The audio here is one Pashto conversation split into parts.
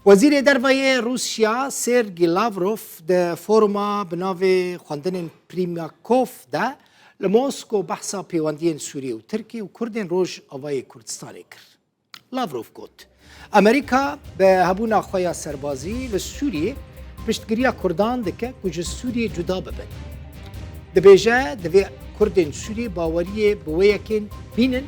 وزیر دروازه روسیا سرگی لاوروف ده فورما بناو خواندن پریمیاکوف ده لموسکو بحثا پیوندین سوریه و ترکیه و کردین روش آوای کردستانی کرد. لاوروف گفت امریکا به هبونا خویا سربازی لسوریه پشتگیری کردان دکه کجا سوریه جدا ببن. دبیجه دوی کردین سوریه باوریه بویکین بینن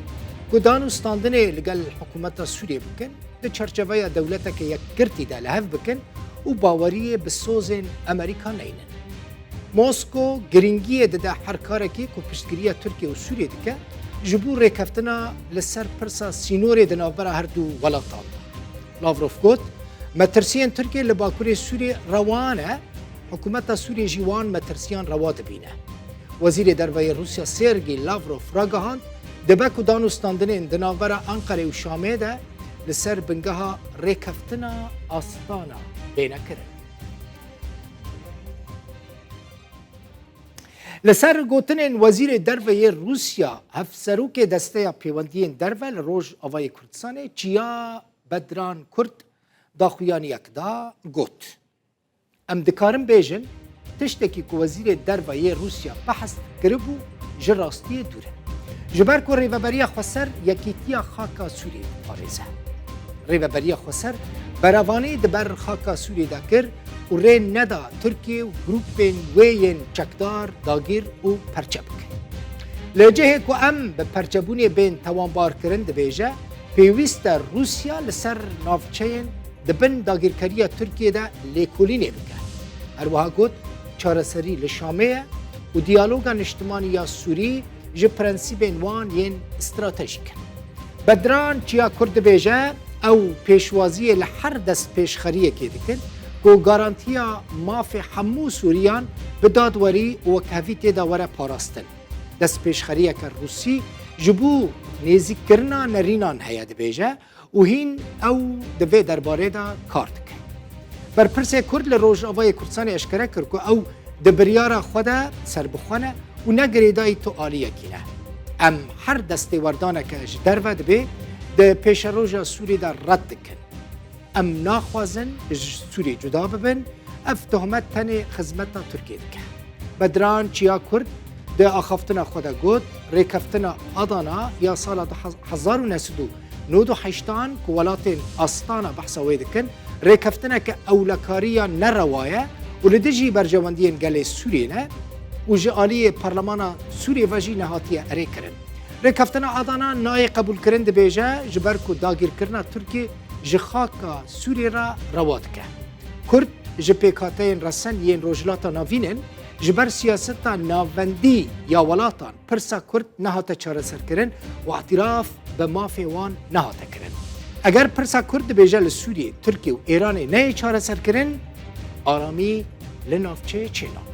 گدانو ستاندنه لگل حکومت سوریه بکن ده چرچوه دولتا که یک کرتی ده لحف بکن و باوریه بسوزن امریکا نینن. موسکو گرینگیه ده هر کارکی که پشتگیری ترکیه و سوریه دکه جبور ریکفتنا لسر پرسا سینوری ده نوبرا هر دو ولاتان. لاوروف گفت مترسیان ترکیه لباکوری سوریه روانه حکومت سوریه جوان مترسیان رواد بینه. وزیر دروازه روسیا سرگی لاوروف راگهاند دبکو دانوستاندنین دناورا انقره و شامه ده لسر بنگها ریکفتنا آستانا بینه کرن. لسر گوتنین وزیر دروازه روسیا هفسروک دسته پیوندین دروازه لروج آوای کردستانه چیا بدران کرد داخویان یکدا گوت. ام دکارم بیجن تشتکی که وزیر دروازه روسیا بحث کربو جراستی دوره. جبر کو ریوبریا خسر یکیتیا خاکا سوری پاریزه. ریوبریا خسر براوانی دبر خاکا سوری دکر و ری ندا ترکیه و گروپین وین چکدار داگیر و پرچبک. لجه کو ام به پرچبونی بین توانبار کرند بیجه پیوست روسیا لسر نافچین دبن داگیرکریا ترکیه ده لیکولینه بکن. اروها گوت چارسری لشامه و دیالوگا اجتماعی یا سوری جه پرنسیبین وان ین استراتژیک. بدران چیا کرد بیجه او پیشوازی لحر دست پیشخریه که دکن که گارانتیا ماف همو سوریان بدادوری و کهویت داوره پاراستن. دست پیشخریه که روسی جبو نیزی کرنا نرینان هید بیجه و هین او دوی درباره دا کارد که. بر پرسه کرد لروج آوای کردستان اشکره کرد که او دبریارا خوده سر بخونه و نگریدای تو آلیه کینه. ام هر دسته وردانه که در ود به ده پیش روژا سوری در رد کن. ام ناخوازن سوری جدا ببن اف تهمت تن خدمت ترکیه دکه. بدران چیا کرد ده آخفتنا خدا گود ریکفتنا آدانا یا سال 1998 که ولات آستانا بحثا ویدکن ریکفتنا که اولکاریا نروایه و لدجی برجواندین گل سوریه نه و جالی پارلمان سوریه و جی نهاتیه اری کرن. ریکفتنا آدانا نای قبول کرند بیجه جبر کو داگیر کرنا ترکیه جخاکا سوریه را رواد که. کرد جپیکاتین رسن ین روجلاتا ناوینن جبر سیاستا ناوندی یا ولاتان پرسا کرد نهاتا چاره سر کرن و اعتراف به مافی وان نهاتا کرن. اگر پرسا کرد بیجه لسوریه ترکیه و ایران نه چاره سر کرن آرامی لنافچه چینا.